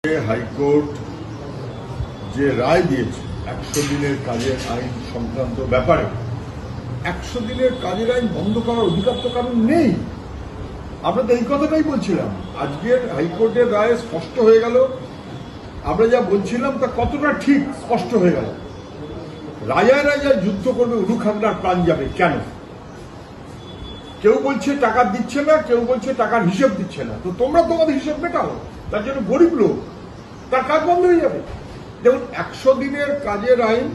High court যে রায় দিয়েছে 100 দিনের কাজের আইন সংক্রান্ত ব্যাপারে 100 দিনের কাজের আইন বন্ধ করার অধিকার তো কারণ নেই। আমরা তো এই কথাটাই বলছিলাম। আজকের হাইকোর্টের রায় স্পষ্ট হয়ে গেল। আমরা যা বলছিলাম তা কতটা ঠিক স্পষ্ট হয়ে গেল। রাজায় রাজায় যুদ্ধ করবে, উলু খাগড়ার প্রাণ যাবে কেন? কেউ বলছে টাকা দিচ্ছে না, কেউ বলছে টাকার হিসেব দিচ্ছে না। তো তোমরা তোমাদের হিসেব মেটাও। তার জন্য গরিব লোক তার কাজ বন্ধ হয়ে যাবে। দেখুন, 100 দিনের কাজের আইন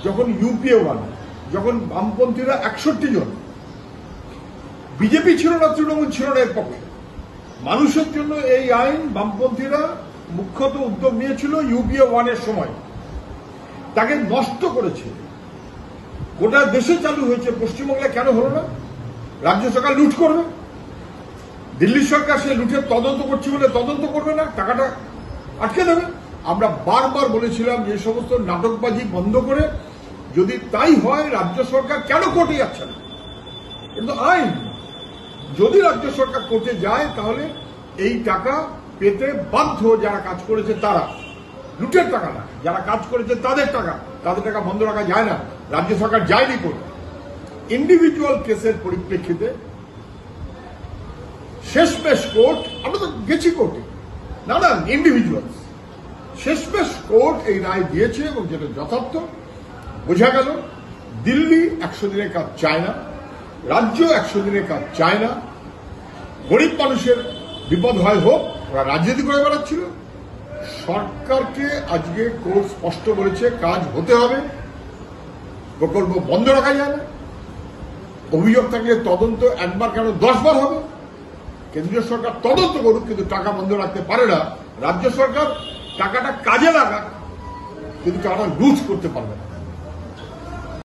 যখন ইউপিএ যখন বামপন্থীরা 61 জন, বিজেপি ছিল না, তৃণমূল ছিল না এর পক্ষে, মানুষের জন্য এই আইন বামপন্থীরা মুখ্যত উদ্যোগ নিয়েছিল ইউপিএ 1 সময়, তাকে নষ্ট করেছে। গোটা দেশে চালু হয়েছে, পশ্চিমবাংলায় কেন হলো না? রাজ্য সরকার লুট করবে, দিল্লি সরকার সে লুটের তদন্ত করছে বলে তদন্ত করবে না, টাকাটা আটকে দেবে। আমরা বারবার বলেছিলাম যে সমস্ত নাটকবাজি বন্ধ করে, যদি তাই হয় রাজ্য সরকার কেন কোর্টে যাচ্ছে না? কিন্তু আইন, যদি রাজ্য সরকার কোর্টে যায় তাহলে এই টাকা পেতে বাধ্য যারা কাজ করেছে তারা। লুটের টাকা না, যারা কাজ করেছে তাদের টাকা বন্ধ রাখা যায় না। রাজ্য সরকার যায়নি কোর্টে। ইন্ডিভিজুয়াল কেসের পরিপ্রেক্ষিতে শেষমেশ কোর্ট, আমরা তো গেছি কোর্টে, না ইন্ডিভিজুয়াল শেষমেশ কোর্ট এই রায় দিয়েছে এবং যেটা যথার্থ বোঝা গেল। দিল্লি 100 দিনের কাজ চায় না, রাজ্য 100 দিনের কাজ চায় না। গরিব মানুষের বিপদ হয় হোক, ওরা রাজনীতি করে বেড়াচ্ছিল। সরকারকে আজকে কোর্ট স্পষ্ট বলেছে কাজ হতে হবে, প্রকল্প বন্ধ রাখা যায় না। অভিযোগ থাকলে তদন্ত একবার কেন 10 বার হবে। কেন্দ্রীয় সরকার তদন্ত করুক, কিন্তু টাকা বন্ধ রাখতে পারে না। রাজ্য সরকার টাকাটা কাজে লাগাক, কিন্তু টাকাটা লুজ করতে পারবে না।